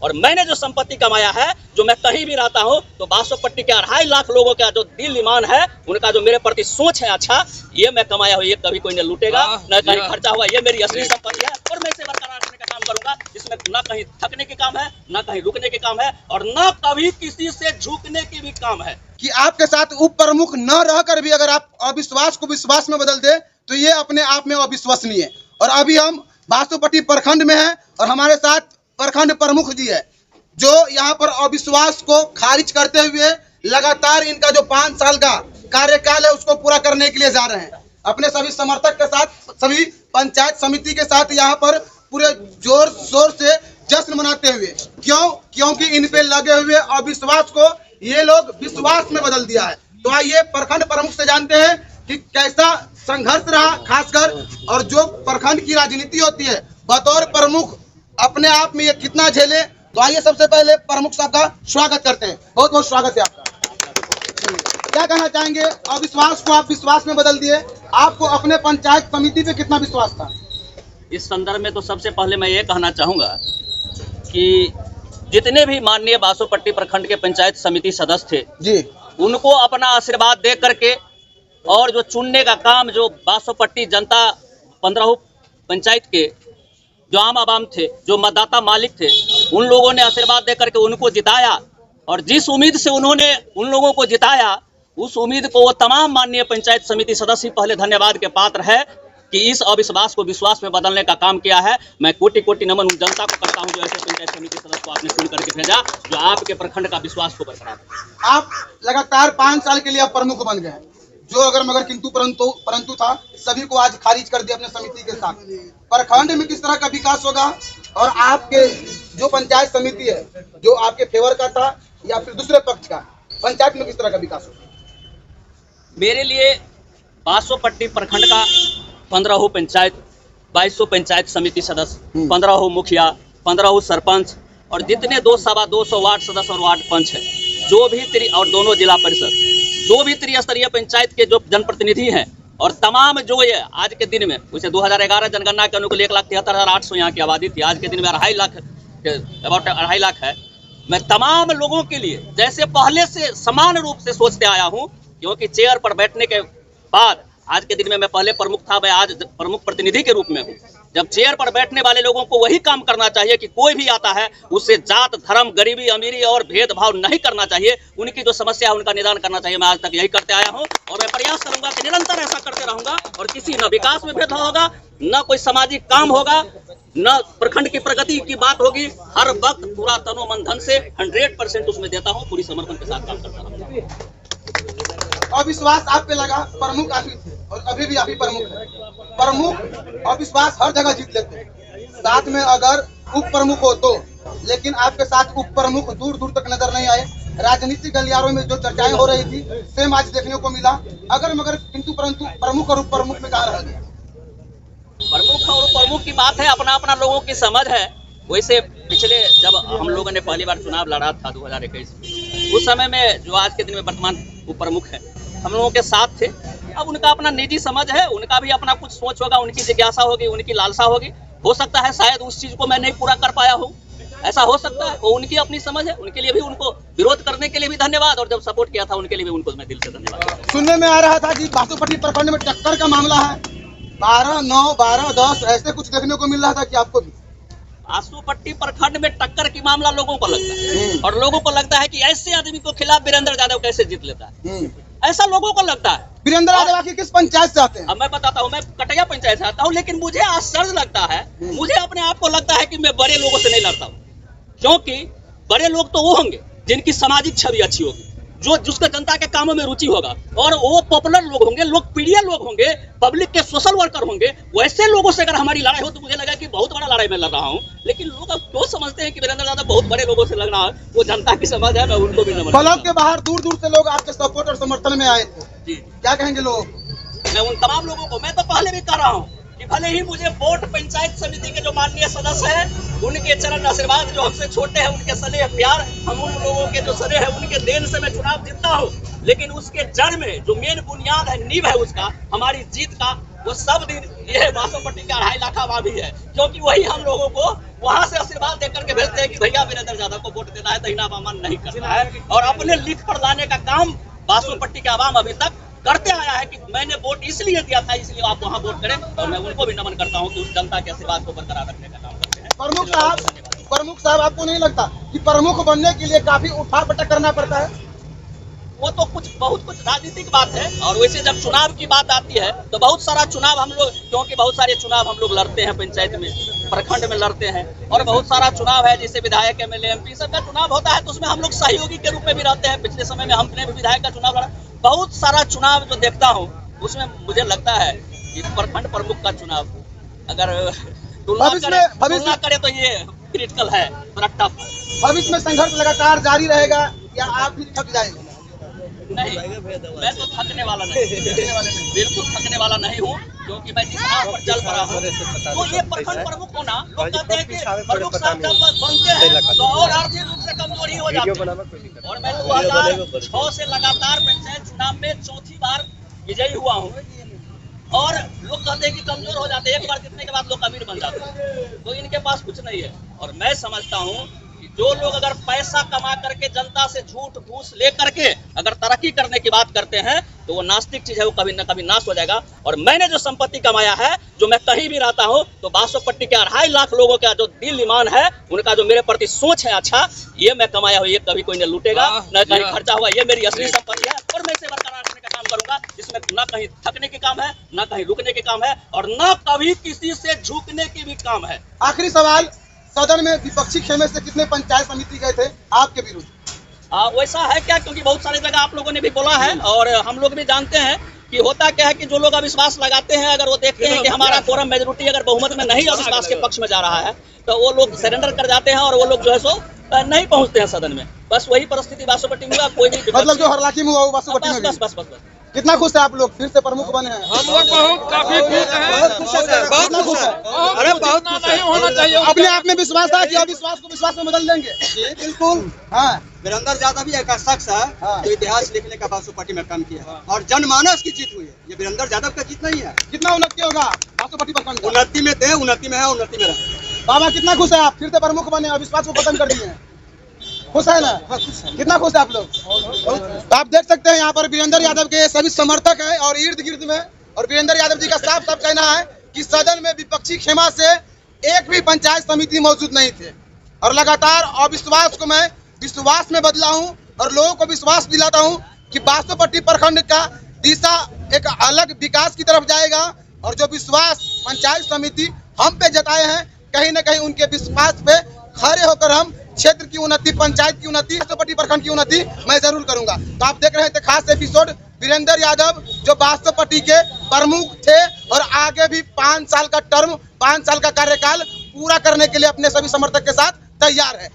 और मैंने जो संपत्ति कमाया है, जो मैं कहीं भी रहता हूँ, तो बासोपट्टी के 2.5 लाख लोगों का जो दिल ईमान है, उनका जो मेरे प्रति सोच है अच्छा, ये मैं कमाया हुआ, ये कभी कोई न लूटेगा, न कहीं खर्चा हुआ, ये मेरी असली संपत्ति है और मैं इसे बरकरार रखने का काम करूंगा। इसमें न कहीं थकने के काम है, न कहीं रुकने के काम है और न कभी किसी से झुकने की भी काम है। कि आपके साथ उप प्रमुख न रहकर भी अगर आप अविश्वास को विश्वास में बदल दे तो ये अपने आप में अविश्वसनीय है। और अभी हम बासोपट्टी प्रखंड में हैं और हमारे साथ प्रखंड प्रमुख जी है, जो यहाँ पर अविश्वास को खारिज करते हुए लगातार इनका जो 5 साल का कार्यकाल है उसको पूरा करने के लिए जा रहे हैं। अपने सभी समर्थक के साथ, सभी पंचायत समिति के साथ यहाँ पर पूरे जोर शोर से जश्न मनाते हुए, क्योंकि इन पे लगे हुए अविश्वास को ये लोग विश्वास में बदल दिया है। तो आइए प्रखंड प्रमुख से जानते हैं कि कैसा संघर्ष रहा, खासकर और जो प्रखंड की राजनीति होती है बतौर प्रमुख अपने आप में ये कितना झेले। तो आइए सबसे पहले प्रमुख साहब का स्वागत करते हैं। बहुत बहुत स्वागत है आपका। क्या कहना चाहेंगे, अविश्वास को आप विश्वास में बदल दिए, आपको अपने पंचायत समिति पे कितना विश्वास था? इस संदर्भ में तो सबसे पहले मैं ये कहना चाहूँगा कि जितने भी माननीय बासोपट्टी प्रखंड के पंचायत समिति सदस्य थे जी, उनको अपना आशीर्वाद दे करके और जो चुनने का काम जो बासोपट्टी जनता 15 पंचायत के जो आम आवाम थे, जो मतदाता मालिक थे, उन लोगों ने आशीर्वाद दे करके उनको जिताया और जिस उम्मीद से उन्होंने उन लोगों को जिताया, उस उम्मीद को वो तमाम माननीय पंचायत समिति सदस्य पहले धन्यवाद के पात्र है कि इस अविश्वास को विश्वास में बदलने का काम किया है। मैं कोटि कोटि नमन उन जनता को करता हूं जो ऐसे पंचायत समिति सदस्य को आपने चुन करके भेजा, जो आपके प्रखंड का विश्वास को बरकरार है। आप लगातार 5 साल के लिए आप प्रमुख बन गए, जो अगर मगर किंतु परंतु था, सभी को आज खारिज कर दिया अपने समिति के साथ। प्रखंड में किस तरह का विकास होगा और आपके जो पंचायत समिति है जो आपके फेवर का था या फिर दूसरे पक्ष का, पंचायत में किस तरह का विकास होगा? मेरे लिए बासोपट्टी प्रखंड का 15 पंचायत, 2200 पंचायत समिति सदस्य, 15 मुखिया, 15 सरपंच और जितने 200 वार्ड सदस्य और वार्ड पंच है, जो भी और दोनों जिला परिषद, जो भी त्रिस्तरीय पंचायत के जो जनप्रतिनिधि हैं और तमाम जो ये आज के दिन में, उसे 2011 जनगणना के अनुकूल 1,73,800 यहाँ की आबादी थी, आज के दिन में 2.5 लाख, अबाउट 2.5 लाख है। मैं तमाम लोगों के लिए जैसे पहले से समान रूप से सोचते आया हूँ, क्योंकि चेयर पर बैठने के बाद आज के दिन में मैं पहले प्रमुख था, मैं आज प्रमुख प्रतिनिधि के रूप में हूँ। जब चेयर पर बैठने वाले लोगों को वही काम करना चाहिए कि कोई भी आता है उससे जात, धर्म, गरीबी, अमीरी और भेदभाव नहीं करना चाहिए, उनकी जो समस्या है उनका निदान करना चाहिए। मैं आज तक यही करते आया हूँ और मैं प्रयास करूंगा कि निरंतर ऐसा करते रहूंगा और किसी न विकास में भेदभाव होगा, न कोई सामाजिक काम होगा, न प्रखंड की प्रगति की बात होगी। हर वक्त पूरा तनो मन धन से 100% उसमें देता हूँ, पूरी समर्पण के साथ काम करता रहूंगा। अविश्वास आप पे लगा, प्रमुख आप ही थे और अभी भी आप ही प्रमुख है। प्रमुख अविश्वास हर जगह जीत लेते हैं, साथ में अगर उप प्रमुख हो तो, लेकिन आपके साथ उप प्रमुख दूर दूर तक नजर नहीं आए। राजनीतिक गलियारों में जो चर्चाएं हो रही थी सेम आज देखने को मिला, अगर मगर किंतु परंतु प्रमुख और उप प्रमुख में कहाँ रह गया? प्रमुख और उप प्रमुख की बात है, अपना अपना लोगों की समझ है। वैसे पिछले जब हम लोगों ने पहली बार चुनाव लड़ा था 2021 में, उस समय में जो आज के दिन में वर्तमान उप प्रमुख है हम लोगों के साथ थे। अब उनका अपना निजी समझ है, उनका भी अपना कुछ सोच होगा, उनकी जिज्ञासा होगी, उनकी लालसा होगी। हो सकता है शायद उस चीज को मैं नहीं पूरा कर पाया हूँ, ऐसा हो सकता है। वो उनकी अपनी समझ है, उनके लिए भी, उनको विरोध करने के लिए भी धन्यवाद और जब सपोर्ट किया था उनके लिए भी उनको मैं दिल से धन्यवाद। सुनने में आ रहा था कि बासोपट्टी प्रखंड में टक्कर का मामला है, 12-9, 12-10 ऐसे कुछ देखने को मिल रहा था कि आपको भी? बासोपट्टी प्रखंड में टक्कर की मामला लोगों को लगता है और लोगों को लगता है कि ऐसे आदमी को खिलाफ वीरेंद्र यादव कैसे जीत लेता है, ऐसा लोगों को लगता है। वीरेंद्र यादव आखिर किस पंचायत से आते हैं? अब मैं बताता हूँ, मैं कटैया पंचायत से आता हूँ, लेकिन मुझे आश्चर्य लगता है, मुझे अपने आप को लगता है कि मैं बड़े लोगों से नहीं लड़ता हूँ, क्योंकि बड़े लोग तो वो होंगे जिनकी सामाजिक छवि अच्छी होगी, जो जिसका जनता के कामों में रुचि होगा, और वो पॉपुलर लोग होंगे, लोकप्रिय लोग होंगे, पब्लिक के सोशल वर्कर होंगे। वैसे लोगों से अगर हमारी लड़ाई हो तो मुझे लगा कि बहुत बड़ा लड़ाई में लड़ रहा हूँ। लेकिन लोग अब क्यों समझते हैं कि वीरेंद्र यादव बहुत बड़े लोगों से लड़ रहा है, वो जनता की समझ है, मैं उनको भी नमन। ब्लॉक के बाहर दूर दूर से लोग आपके सपोर्ट और समर्थन में आए थे जी, क्या कहेंगे लोग? मैं उन तमाम लोगों को, मैं तो पहले भी कर रहा हूँ कि भले ही मुझे वोट पंचायत समिति के जो माननीय सदस्य हैं उनके चरण आशीर्वाद, जो हमसे छोटे हैं उनके स्नेह प्यार, हम उन लोगों के जो स्नेह है उनके देन से मैं चुनाव जीतता हूँ। लेकिन उसके जड़ में जो मेन बुनियाद है, नींव है उसका, हमारी जीत का, वो सब दिन ये बासोपट्टी का 2.5 लाख आबादी है, क्योंकि वही हम लोगों को वहां से आशीर्वाद देकर के भेजते हैं कि भैया वीरेंद्र यादव को वोट देना है, दहीना बामन नहीं करना है। और अपने लिख पर लाने का काम बासोपट्टी के आवाम अभी तक करते आया है कि मैंने वोट इसलिए दिया था, इसलिए आप वहाँ वोट करें। और मैं उनको भी नमन करता हूँ कि उस जनता के आशीर्वाद को बरकरार रखने का काम करते हैं। प्रमुख साहब आपको नहीं लगता कि प्रमुख बनने के लिए काफी उठा पटक करना पड़ता है? वो तो बहुत कुछ राजनीतिक बात है। और वैसे जब चुनाव की बात आती है तो बहुत सारा चुनाव हम लोग, क्योंकि बहुत सारे चुनाव हम लोग लड़ते हैं, पंचायत में, प्रखंड में लड़ते हैं, और बहुत सारा चुनाव है जैसे विधायक, एमएलए, एमपी सबका चुनाव होता है, तो उसमें हम लोग सहयोगी के रूप में भी रहते हैं। पिछले समय में हमने भी विधायक का चुनाव लड़ा। बहुत सारा चुनाव जो देखता हूँ उसमें मुझे लगता है कि प्रखंड प्रमुख का चुनाव अगर तुलना करे तो ये क्रिटिकल है, थोड़ा टफ। भविष्य में संघर्ष लगातार जारी रहेगा या आप भी थक जाएंगे? नहीं, मैं तो थकने वाला नहीं, बिल्कुल थकने वाला नहीं हूँ, क्योंकि मैं जिस राह पर चल पड़ा हूँ। तो ये प्रखंड प्रमुख होना, लोग कहते हैं कि प्रमुख साहब जब बनते हैं तो और आर्थिक रूप से कमजोरी हो जाती है। और मैं 2006 से लगातार पंचायत चुनाव में चौथी बार विजयी हुआ हूँ। और लोग कहते हैं कि कमजोर हो जाते हैं, एक बार जीतने के बाद लोग अमीर बन जाते हैं। तो इनके पास कुछ नहीं है। और मैं समझता हूँ जो लोग अगर पैसा कमा करके जनता से झूठ घूस ले करके अगर तरक्की करने की बात करते हैं तो वो नास्तिक चीज है, वो कभी न कभी नाश हो जाएगा। और मैंने जो संपत्ति कमाया है, जो मैं कहीं भी रहता हूँ, तो बासोपट्टी के 2.5 लाख लोगों का जो दिल ईमान है, उनका जो मेरे प्रति सोच है अच्छा, ये मैं कमाया हुआ, ये कभी कोई ने लूटेगा, न कहीं खर्चा हुआ। ये मेरी असली संपत्ति है और मैं इसे बरकरार रखने का काम करूंगा। इसमें न कहीं थकने के काम है, न कहीं रुकने के काम है, और न कभी किसी से झुकने के भी काम है। आखिरी सवाल, सदन में विपक्षी खेमे से कितने पंचायत समिति गए थे आपके विरुद्ध? वैसा है क्या, क्योंकि बहुत सारी जगह आप लोगों ने भी बोला है और हम लोग भी जानते हैं कि होता क्या है कि जो लोग अविश्वास लगाते हैं, अगर वो देखते हैं कि हमारा कोरम मेजोरिटी अगर बहुमत में नहीं अविश्वास के पक्ष में जा रहा है, तो वो लोग सरेंडर कर जाते हैं और वो लोग जो है सो नहीं पहुंचते हैं सदन में। बस वही परिस्थिति बासोपट्टी में हुआ। कोई भी मतलब जो हरलाखी में हुआ वो बासोपट्टी में? बस बस बस बस। कितना खुश है आप लोग फिर से प्रमुख बने हैं? हम लोग बहुत काफी खुश हैं, बहुत खुश है, बहुत खुश है। अरे बहुत नहीं होना चाहिए। अपने आप में विश्वास था कि अविश्वास को विश्वास में बदल देंगे? जी बिल्कुल। हाँ, वीरेंद्र यादव भी एक शख्स है जो इतिहास लिखने का बासोपट्टी में काम किया है और जनमानस की जीत हुई है। ये वीरेंद्र यादव का जीत नहीं है। कितना उन्नति होगा बासोपट्टी प्रखंड का? उन्नति में थे, उन्नति में है, उन्नति में रहे। बाबा कितना खुश है आप फिर से प्रमुख बने, अविश्वास को खत्म कर दिए हैं? खुश है ना? कितना खुश है आप लोग? तो आप देख सकते हैं यहाँ पर वीरेंद्र यादव के सभी समर्थक हैं और इर्द गिर्द में, और वीरेंद्र यादव जी का साफ साफ कहना है कि सदन में विपक्षी खेमा से एक भी पंचायत समिति मौजूद नहीं थे। और लगातार अविश्वास को मैं विश्वास में बदला हूँ और लोगों को विश्वास दिलाता हूँ कि बासोपट्टी प्रखंड का दिशा एक अलग विकास की तरफ जाएगा। और जो विश्वास पंचायत समिति हम पे जताए हैं, कहीं न कहीं उनके विश्वास पे खड़े होकर हम क्षेत्र की उन्नति, पंचायत की उन्नति, बासोपट्टी प्रखंड की उन्नति मैं जरूर करूंगा। तो आप देख रहे थे खास एपिसोड वीरेंद्र यादव जो बासोपट्टी के प्रमुख थे और आगे भी 5 साल का टर्म, 5 साल का कार्यकाल पूरा करने के लिए अपने सभी समर्थक के साथ तैयार है।